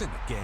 in the game.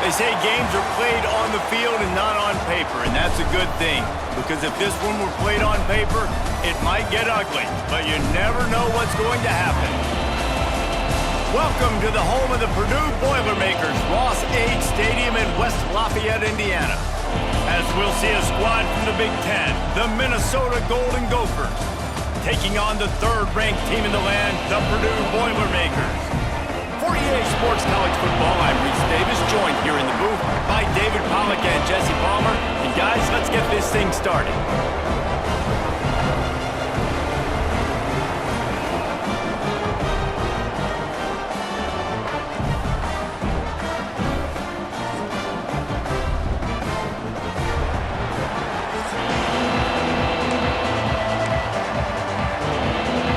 They say games are played on the field and not on paper, and that's a good thing. Because if this one were played on paper, it might get ugly, but you never know what's going to happen. Welcome to the home of the Purdue Boilermakers, Ross Age Stadium in West Lafayette, Indiana. As we'll see a squad from the Big Ten, the Minnesota Golden Gophers, taking on the third-ranked team in the land, the Purdue Boilermakers. For EA Sports College Football, I'm Reese Davis, joined here in the booth by David Pollack and Jesse Palmer. And guys, let's get this thing started.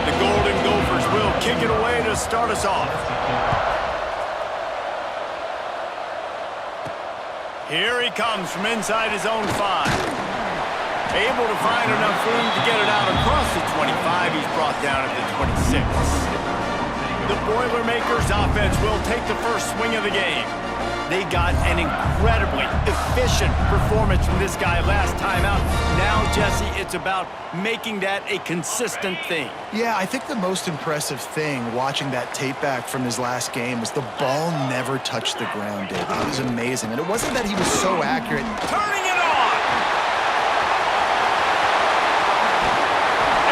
The Golden Gophers will kick it away to start us off. Here he comes from inside his own 5. Able to find enough room to get it out across the 25. He's brought down at the 26. The Boilermakers offense will take the first swing of the game. They got an incredibly efficient performance from this guy last time out. Now, Jesse, it's about making that a consistent thing. Yeah, I think the most impressive thing watching that tape back from his last game was the ball never touched the ground, Dave. It was amazing. And it wasn't that he was so accurate. Turning it on!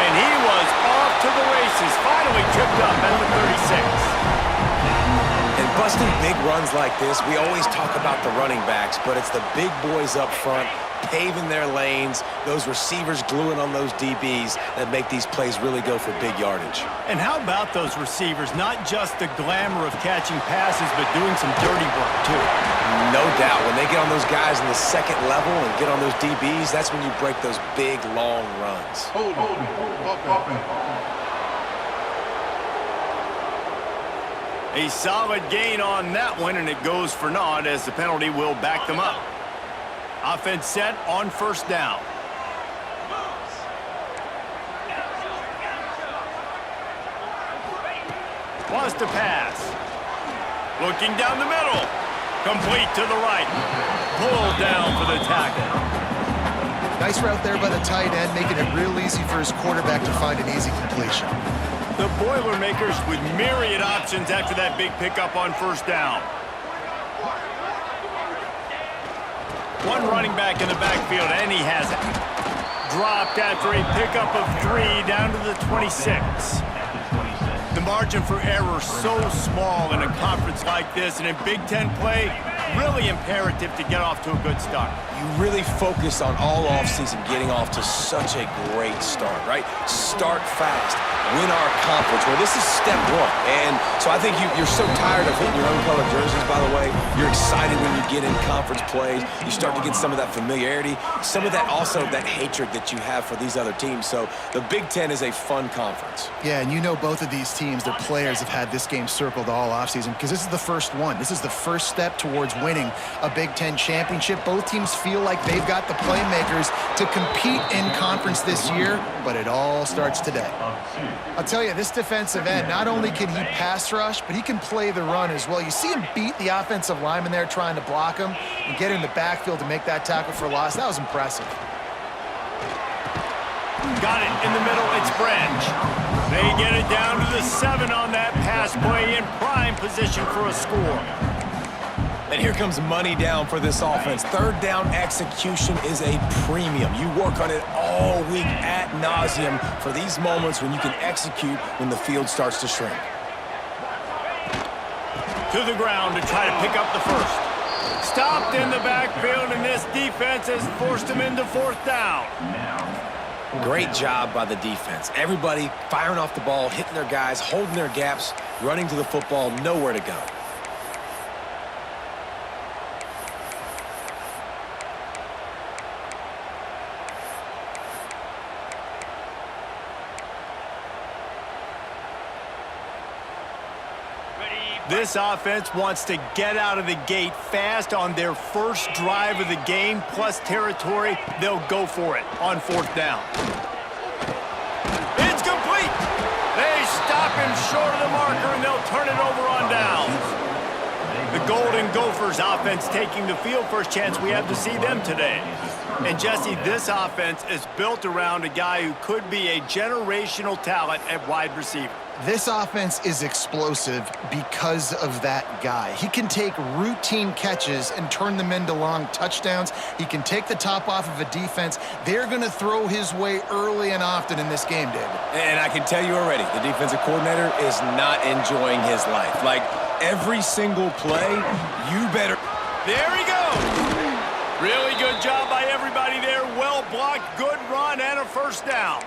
And he was off to the races, finally tripped up at the 36. And busting big runs like this, we always talk about the running backs, but it's the big boys up front, paving their lanes, those receivers gluing on those DBs that make these plays really go for big yardage. And how about those receivers? Not just the glamour of catching passes, but doing some dirty work, too. No doubt. When they get on those guys in the second level and get on those DBs, that's when you break those big, long runs. A solid gain on that one, and it goes for naught as the penalty will back them up. Offense set on first down. Wants to pass. Looking down the middle. Complete to the right. Pulled down for the tackle. Nice route there by the tight end, making it real easy for his quarterback to find an easy completion. The Boilermakers with myriad options after that big pickup on first down. One running back in the backfield, and he has it. Dropped after a pickup of 3 down to the 26. The margin for error so small in a conference like this, and in Big Ten play, really imperative to get off to a good start. You really focus on all offseason getting off to such a great start, right? Start fast, win our conference. Well, this is step one. And so I think you're so tired of hitting your own color jerseys, by the way. You're excited when you get in conference plays. You start to get some of that familiarity, some of that also that hatred that you have for these other teams. So the Big Ten is a fun conference. Yeah, and you know both of these teams, their players have had this game circled all offseason because this is the first one. This is the first step towards winning a Big Ten championship. Both teams feel like they've got the playmakers to compete in conference this year, but it all starts today. I'll tell you, this defensive end, not only can he pass rush, but he can play the run as well. You see him beat the offensive lineman there trying to block him and get in the backfield to make that tackle for loss. That was impressive. Got it in the middle, it's Branch. They get it down to the 7 on that pass play in prime position for a score. And here comes money down for this offense. Third down execution is a premium. You work on it all week ad nauseum for these moments when you can execute when the field starts to shrink. To the ground to try to pick up the first. Stopped in the backfield, and this defense has forced him into 4th down. Great job by the defense. Everybody firing off the ball, hitting their guys, holding their gaps, running to the football, nowhere to go. This offense wants to get out of the gate fast on their first drive of the game, plus territory. They'll go for it on 4th down. It's complete. They stop him short of the marker, and they'll turn it over on downs. The Golden Gophers offense taking the field. First chance we have to see them today. And, Jesse, this offense is built around a guy who could be a generational talent at wide receiver. This offense is explosive because of that guy. He can take routine catches and turn them into long touchdowns. He can take the top off of a defense. They're going to throw his way early and often in this game, David. And I can tell you already, the defensive coordinator is not enjoying his life. Like, every single play, you better... There he goes. Really good job by everybody there. Well blocked, good run, and a first down.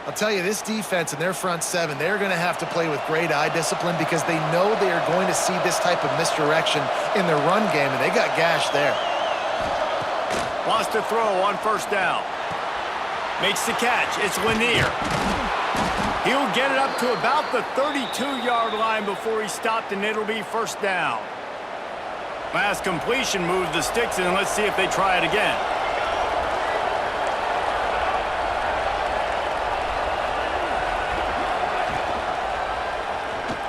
I'll tell you, this defense and their front 7, they're going to have to play with great eye discipline because they know they are going to see this type of misdirection in their run game, and they got gashed there. Wants to throw on 1st down. Makes the catch. It's Lanier. He'll get it up to about the 32-yard line before he's stopped, and it'll be 1st down. Last completion moved the sticks, and let's see if they try it again.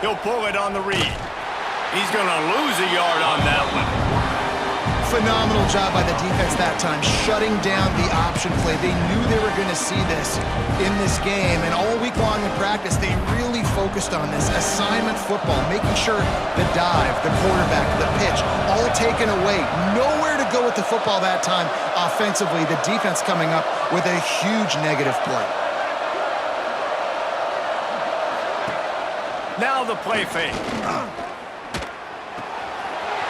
He'll pull it on the read. He's going to lose a yard on that one. Phenomenal job by the defense that time, shutting down the option play. They knew they were going to see this in this game, and all week long in practice, they really focused on this assignment football, making sure the dive, the quarterback, the pitch, all taken away. Nowhere to go with the football that time offensively. The defense coming up with a huge negative play. Now the play fake.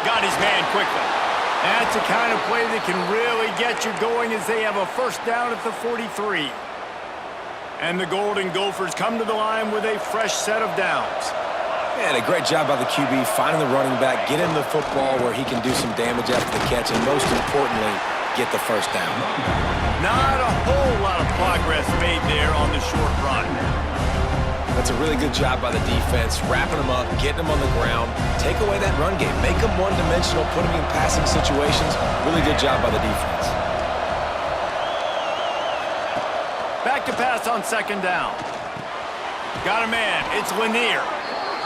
Got his man quickly. That's the kind of play that can really get you going as they have a 1st down at the 43. And the Golden Gophers come to the line with a fresh set of downs. And a great job by the QB finding the running back, get him the football where he can do some damage after the catch, and most importantly, get the 1st down. Not a whole lot of progress made there on the short run. That's a really good job by the defense, wrapping them up, getting them on the ground, take away that run game, make them one-dimensional, put them in passing situations. Really good job by the defense. Back to pass on 2nd down. Got a man, it's Lanier.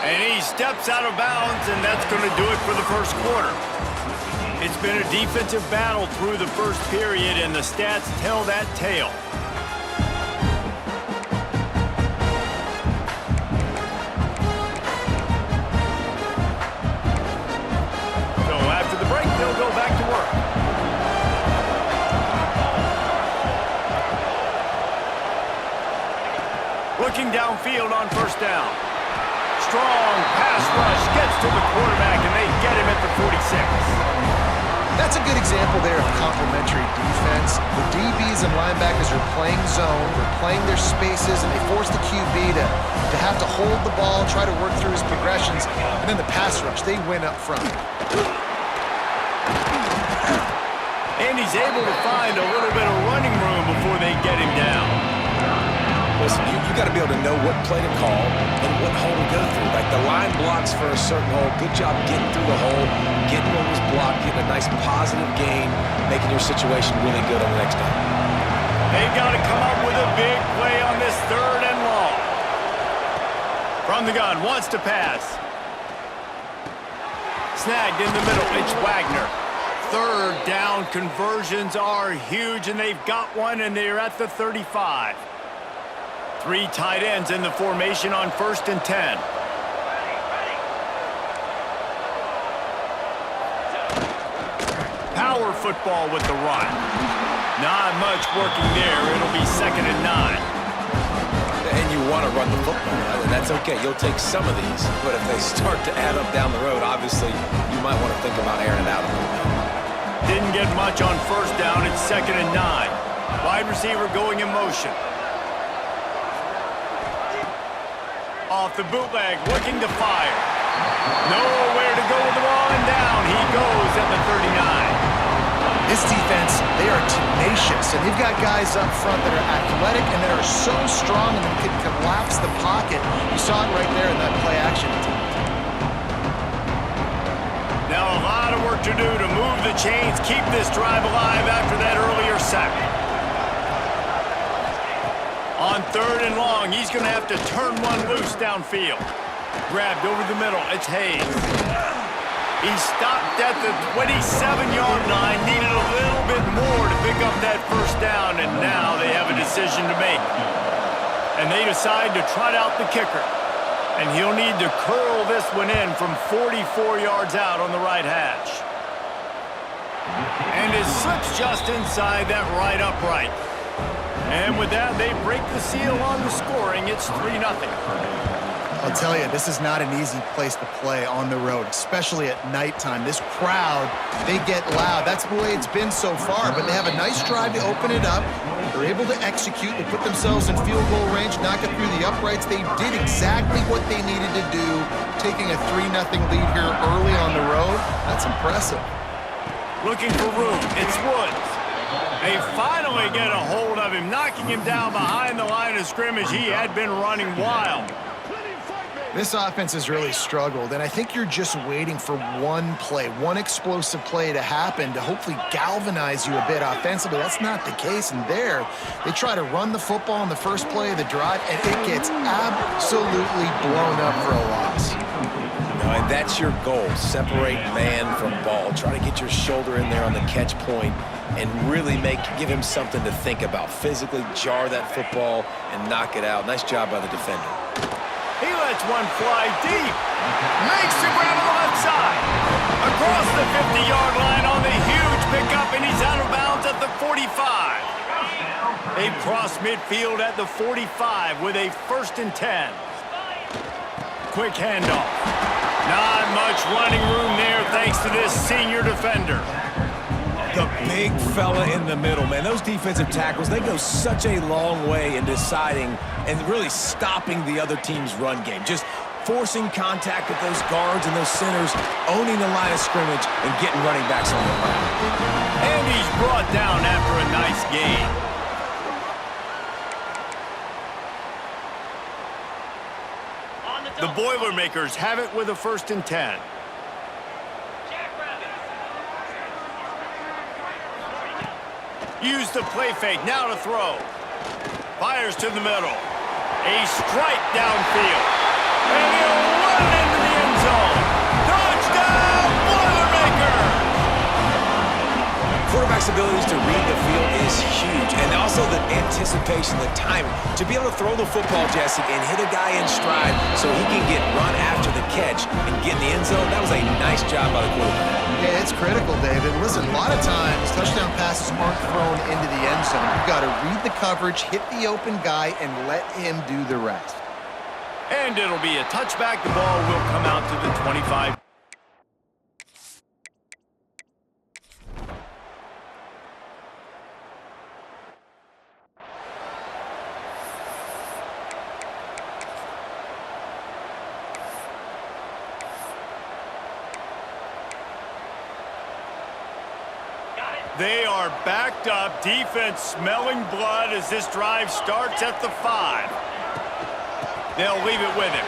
And he steps out of bounds, and that's going to do it for the 1st quarter. It's been a defensive battle through the 1st period, and the stats tell that tale. They'll go back to work. Looking downfield on 1st down. Strong pass rush gets to the quarterback, and they get him at the 46. That's a good example there of complementary defense. The DBs and linebackers are playing zone, they're playing their spaces, and they force the QB to have to hold the ball, try to work through his progressions, and then the pass rush, they win up front. And he's able to find a little bit of running room before they get him down. Listen, you got to be able to know what play to call and what hole to go through. Like the line blocks for a certain hole. Good job getting through the hole, getting what was blocked, getting a nice positive gain, making your situation really good on the next down. They've got to come up with a big play on this 3rd and long. From the gun, wants to pass. Snagged in the middle, it's Wagner. 3rd down conversions are huge, and they've got one, and they're at the 35. 3 tight ends in the formation on 1st and 10. Power football with the run. Not much working there. It'll be 2nd and 9. And you want to run the football, and that's okay. You'll take some of these, but if they start to add up down the road, obviously you might want to think about airing it out a little bit. Didn't get much on 1st down. It's 2nd and 9. Wide receiver going in motion. Off the bootleg, looking to fire. Nowhere to go with the ball, and down he goes at the 39. This defense, they are tenacious, and they've got guys up front that are athletic and that are so strong and that can collapse the pocket. You saw it right there in that play action attempt. Now a lot of work to do to move the chains, keep this drive alive after that earlier sack. On 3rd and long, he's going to have to turn one loose downfield. Grabbed over the middle, it's Hayes. He stopped at the 27-yard line, needed a little bit more to pick up that 1st down, and now they have a decision to make. And they decide to trot out the kicker. And he'll need to curl this one in from 44 yards out on the right hash. And it slips just inside that right upright. And with that, they break the seal on the scoring. It's 3-0. I'll tell you, this is not an easy place to play on the road, especially at nighttime. This crowd, they get loud. That's the way it's been so far, but they have a nice drive to open it up. They're able to execute. They put themselves in field goal range, knock it through the uprights. They did exactly what they needed to do, taking a 3-0 lead here early on the road. That's impressive. Looking for room. It's Woods. They finally get a hold of him, knocking him down behind the line of scrimmage. He had been running wild. This offense has really struggled, and I think you're just waiting for one play, one explosive play to happen to hopefully galvanize you a bit offensively. That's not the case, and there, they try to run the football in the first play of the drive, and it gets absolutely blown up for a loss. No, and that's your goal. Separate man from ball. Try to get your shoulder in there on the catch point and really give him something to think about. Physically jar that football and knock it out. Nice job by the defender. He lets one fly deep. Makes the grab on the left side. Across the 50-yard line on the huge pickup, and he's out of bounds at the 45. They cross midfield at the 45 with a 1st and 10. Quick handoff. Not much running room there thanks to this senior defender. The big fella in the middle, man. Those defensive tackles, they go such a long way in deciding and really stopping the other team's run game. Just forcing contact with those guards and those centers, owning the line of scrimmage, and getting running backs on the ground. And he's brought down after a nice gain. The Boilermakers have it with a 1st and 10. Use the play fake, now to throw. Fires to the middle. A strike downfield. And he'll run into the end zone. Touchdown, Boilermakers! Quarterback's abilities to read the field is huge, and also the anticipation, the timing. To be able to throw the football, Jesse, and hit a guy in stride so he can get run after the catch and get in the end zone, that was a nice job by the quarterback. Yeah, it's critical, David. Listen, a lot of times, touchdown passes aren't thrown into the end zone. You've got to read the coverage, hit the open guy, and let him do the rest. And it'll be a touchback. The ball will come out to the 25. They are backed up, defense smelling blood as this drive starts at the 5. They'll leave it with him.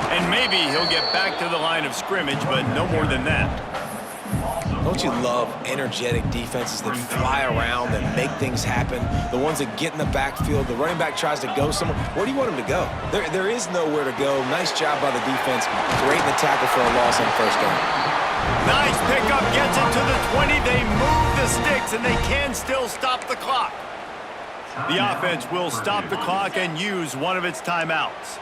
And maybe he'll get back to the line of scrimmage, but no more than that. Don't you love energetic defenses that fly around and make things happen? The ones that get in the backfield, the running back tries to go somewhere. Where do you want him to go? There is nowhere to go. Nice job by the defense, creating the tackle for a loss on first down. Nice pickup, gets it to the 20. They move the sticks, and they can still stop the clock. The offense will stop the clock and use one of its timeouts.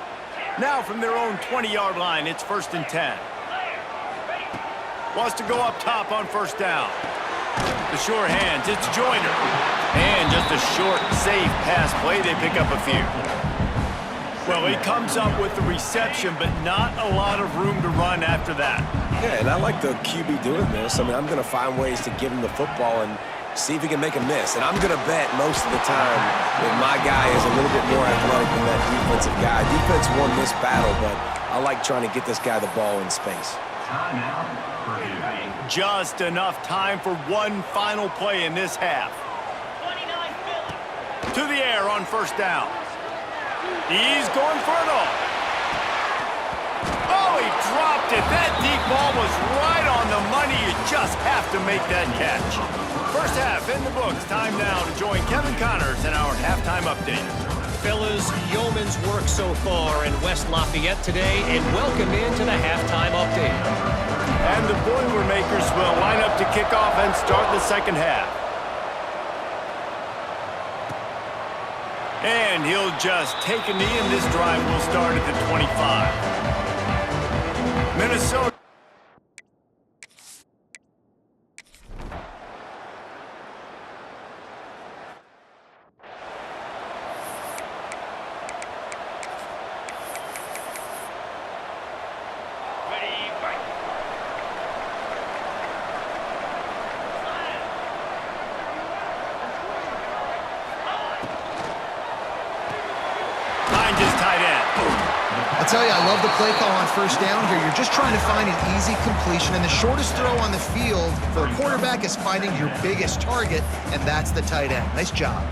Now from their own 20-yard line, it's 1st and 10. Wants to go up top on first down. The sure hands, it's Joyner. And just a short, safe pass play, they pick up a few. Well, he comes up with the reception, but not a lot of room to run after that. Yeah, and I like the QB doing this. I mean, I'm going to find ways to give him the football and see if he can make a miss. And I'm going to bet most of the time that my guy is a little bit more athletic than that defensive guy. Defense won this battle, but I like trying to get this guy the ball in space. Just enough time for one final play in this half. To the air on first down. He's going for it all. Oh, he dropped it. That deep ball was right on the money. You just have to make that catch. First half in the books. Time now to join Kevin Connors in our halftime update. Fellas, yeoman's work so far in West Lafayette today, and welcome into the halftime update. And the Boilermakers will line up to kick off and start the second half. And he'll just take a knee, and this drive will start at the 25. Minnesota. I tell you, I love the play call on first down here. You're just trying to find an easy completion, and the shortest throw on the field for a quarterback is finding your biggest target, and that's the tight end. Nice job.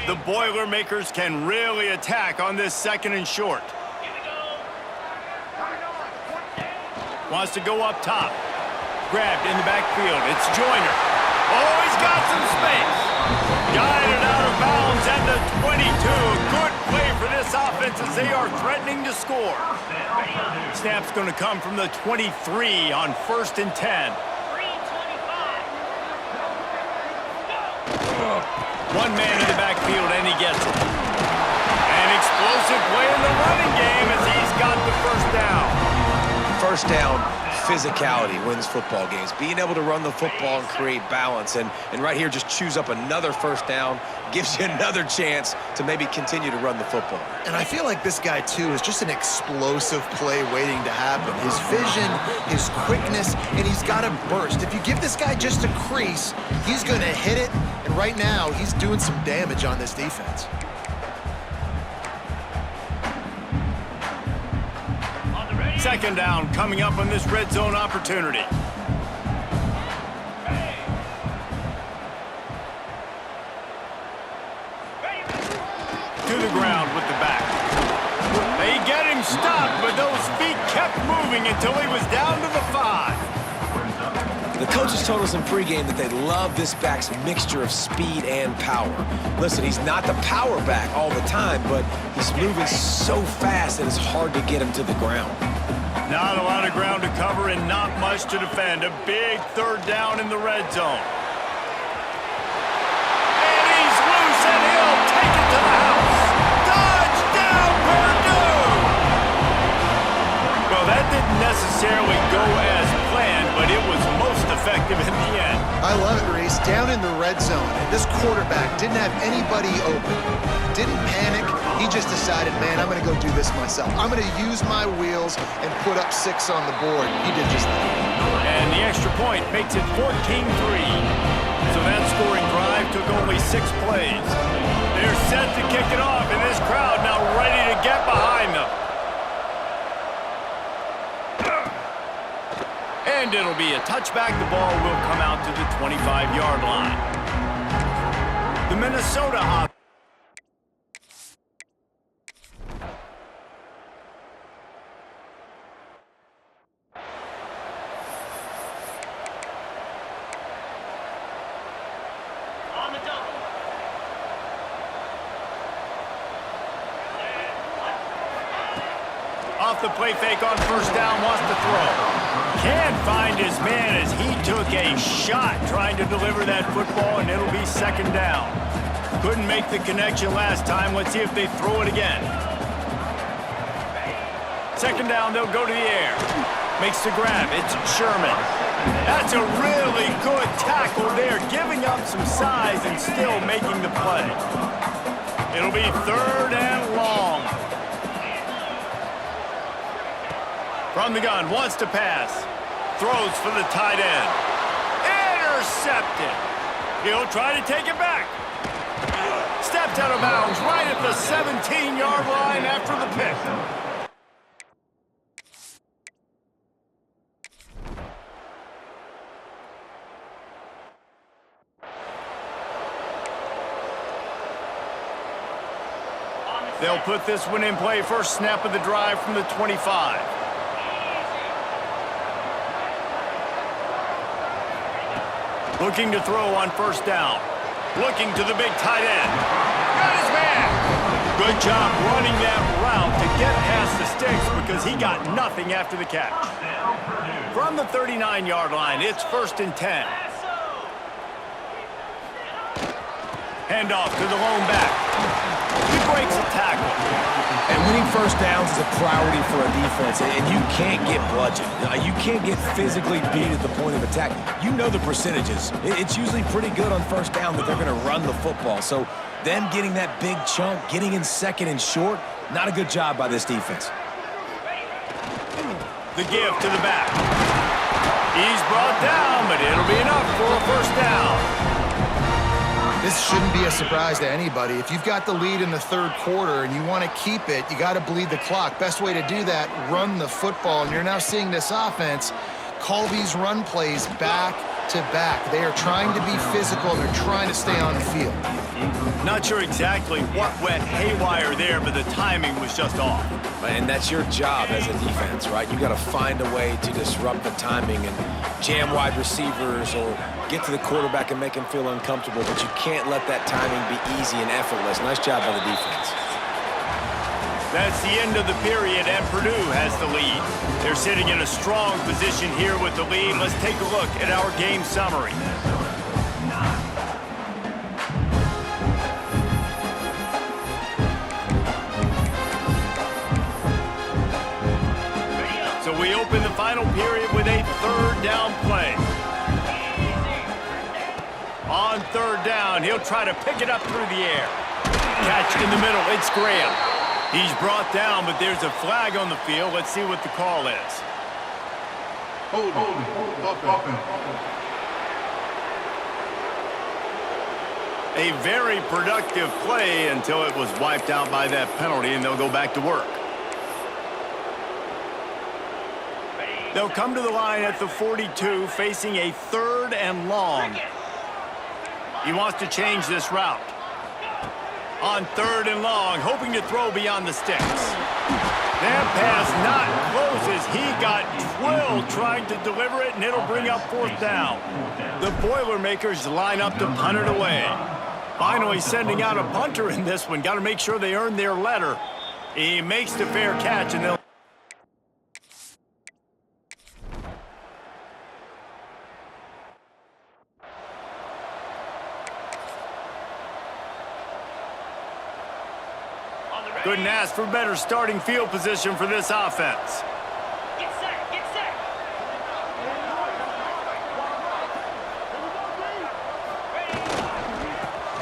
The Boilermakers can really attack on this 2nd and short. Wants to go up top. Grabbed in the backfield. It's Joyner. Oh, he's got some space. Guided out of bounds at the 22. Good play for this offense as they are threatening to score. Snap's going to come from the 23 on 1st and 10. One man in the backfield, and he gets it. An explosive play in the running game as he's got the first down. First down, physicality wins football games. Being able to run the football and create balance. And right here, just choose up another first down, gives you another chance to maybe continue to run the football. And I feel like this guy, too, is just an explosive play waiting to happen. His vision, his quickness, and he's got a burst. If you give this guy just a crease, he's going to hit it. And right now, he's doing some damage on this defense. Second down coming up on this red zone opportunity. To the ground with the back. They get him stopped, but those feet kept moving until he was down to the 5. The coaches told us in pregame that they love this back's mixture of speed and power. Listen, he's not the power back all the time, but he's moving so fast that it's hard to get him to the ground. Not a lot of ground to cover and not much to defend. A big third down in the red zone. And he's loose, and he'll take it to the house. Touchdown, Purdue! Well, that didn't necessarily go as planned, but it was most effective in the end. I love it, Reese. Down in the red zone, and this quarterback didn't have anybody open. Didn't panic. He just decided, man, I'm going to go do this myself. I'm going to use my wheels and put up 6 on the board. He did just that. And the extra point makes it 14-3. So that scoring drive took only 6 plays. They're set to kick it off, and this crowd now ready to get behind them. And it'll be a touchback. The ball will come out to the 25-yard line. The Minnesota offense. Off the play fake on first down, wants to throw. Can't find his man as he took a shot trying to deliver that football, and it'll be second down. Couldn't make the connection last time. Let's see if they throw it again. Second down, they'll go to the air. Makes the grab. It's Sherman. That's a really good tackle there, giving up some size and still making the play. It'll be third and long. From the gun, wants to pass. Throws for the tight end. Intercepted. He'll try to take it back. Stepped out of bounds right at the 17-yard line after the pick. They'll put this one in play. First snap of the drive from the 25. Looking to throw on first down. Looking to the big tight end. Got his man. Good job running that route to get past the sticks because he got nothing after the catch. From the 39-yard line, it's first and 10. Handoff to the lone back. He breaks a tackle. And winning first downs is a priority for a defense, and you can't get bludgeoned. You can't get physically beat at the point of attack. You know the percentages. It's usually pretty good on first down that they're going to run the football. So them getting that big chunk, getting in second and short, not a good job by this defense. The give to the back. He's brought down, but it'll be enough for a first down. This shouldn't be a surprise to anybody. If you've got the lead in the third quarter and you want to keep it, you got to bleed the clock. Best way to do that, run the football. And you're now seeing this offense call these run plays back to back. They are trying to be physical. They're trying to stay on the field. Not sure exactly what went haywire there, but the timing was just off. And that's your job as a defense, right? You got to find a way to disrupt the timing and jam wide receivers or get to the quarterback and make him feel uncomfortable, but you can't let that timing be easy and effortless. Nice job by the defense. That's the end of the period, and Purdue has the lead. They're sitting in a strong position here with the lead. Let's take a look at our game summary. So we open the final period with a third down play. On third down, he'll try to pick it up through the air. Catch in the middle, it's Graham. He's brought down, but there's a flag on the field. Let's see what the call is. Hold it. A very productive play until it was wiped out by that penalty, and they'll go back to work. They'll come to the line at the 42, facing a third and long. He wants to change this route. On third and long, hoping to throw beyond the sticks. That pass not close as he got drilled trying to deliver it, and it'll bring up fourth down. The Boilermakers line up to punt it away. Finally sending out a punter in this one. Got to make sure they earn their letter. He makes the fair catch, and they'll... Couldn't ask for better starting field position for this offense. Get set, get set.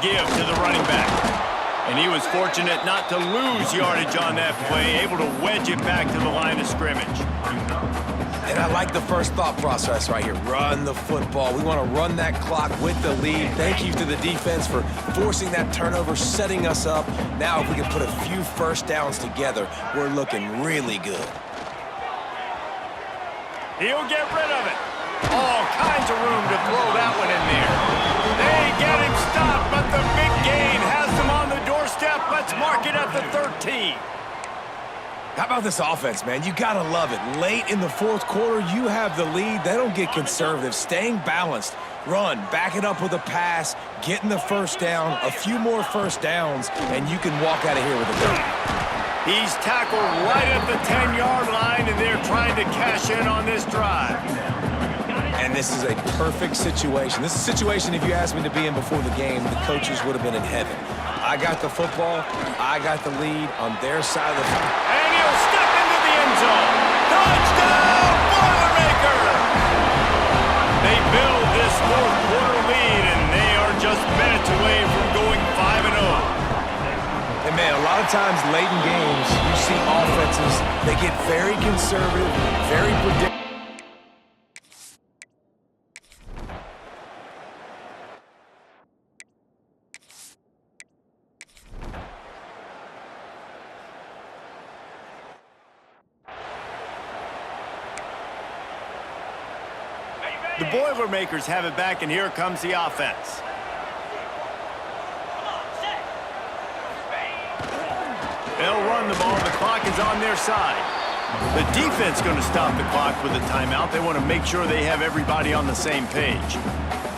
Give to the running back. And he was fortunate not to lose yardage on that play, able to wedge it back to the line of scrimmage. And I like the first thought process right here. Run the football. We want to run that clock with the lead. Thank you to the defense for forcing that turnover, setting us up. Now if we can put a few first downs together, we're looking really good. He'll get rid of it. All kinds of room to throw that one in there. They get him stopped, but the big gain has them on the doorstep. Let's mark it at the 13. How about this offense, man? You gotta love it. Late in the fourth quarter, you have the lead. They don't get conservative. Staying balanced. Run, back it up with a pass, getting the first down, a few more first downs, and you can walk out of here with a win. He's tackled right at the 10-yard line, and they're trying to cash in on this drive. And this is a perfect situation. This is a situation, if you asked me to be in before the game, the coaches would have been in heaven. I got the football, I got the lead on their side of the field. And he'll step into the end zone. Touchdown, Boilermaker! They build this fourth quarter lead, and they are just minutes away from going 5-0. And man, a lot of times late in games, you see offenses, they get very conservative, very predictable. The Boilermakers have it back, and here comes the offense. They'll run the ball. The clock is on their side. The defense going to stop the clock with a timeout. They want to make sure they have everybody on the same page.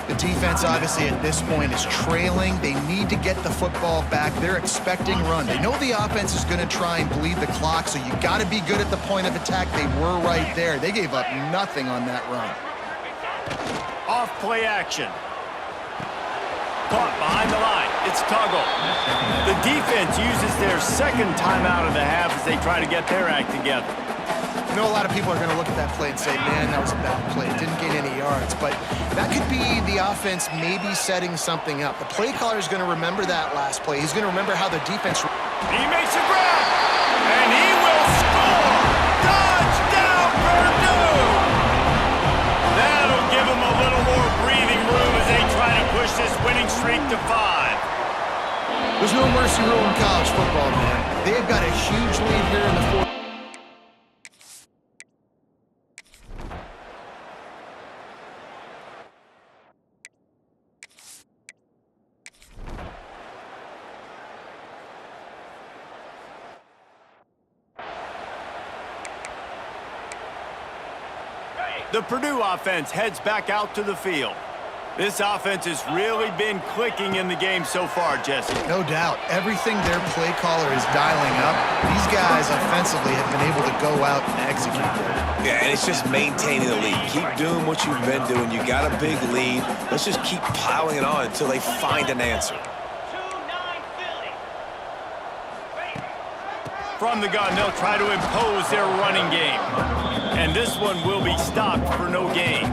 The defense, obviously, at this point is trailing. They need to get the football back. They're expecting run. They know the offense is going to try and bleed the clock, so you got to be good at the point of attack. They were right there. They gave up nothing on that run. Off play action. Caught behind the line. It's Tuggle. The defense uses their second timeout of the half as they try to get their act together. I know a lot of people are going to look at that play and say, man, that was a bad play. It didn't gain any yards. But that could be the offense maybe setting something up. The play caller is going to remember that last play. He's going to remember how the defense... He makes a grab, and he will score! Touchdown, Purdue! That'll give him a little more breathing room as they try to push this winning streak to 5. There's no mercy rule in college football, man. They've got a huge lead here in the fourth. The Purdue offense heads back out to the field. This offense has really been clicking in the game so far, Jesse. No doubt. Everything their play caller is dialing up, these guys offensively have been able to go out and execute that. Yeah, and it's just maintaining the lead. Keep doing what you've been doing. You got a big lead. Let's just keep piling it on until they find an answer. From the gun, they'll try to impose their running game. And this one will be stopped for no gain.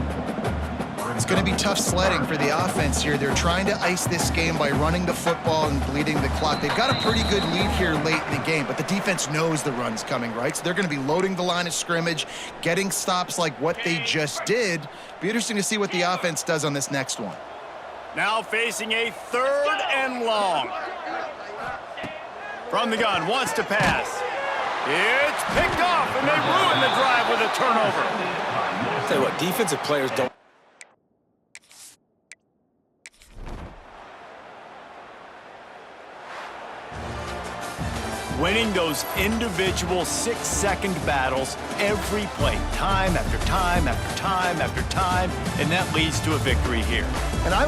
It's going to be tough sledding for the offense here. They're trying to ice this game by running the football and bleeding the clock. They've got a pretty good lead here late in the game, but the defense knows the run's coming, right? So they're going to be loading the line of scrimmage, getting stops like what they just did. Be interesting to see what the offense does on this next one. Now facing a 3rd and long. From the gun, wants to pass. It's picked off, and they ruin the drive with a turnover. I'll tell you what, defensive players don't... Winning those individual 6-second battles every play, time after time after time after time, and that leads to a victory here. And I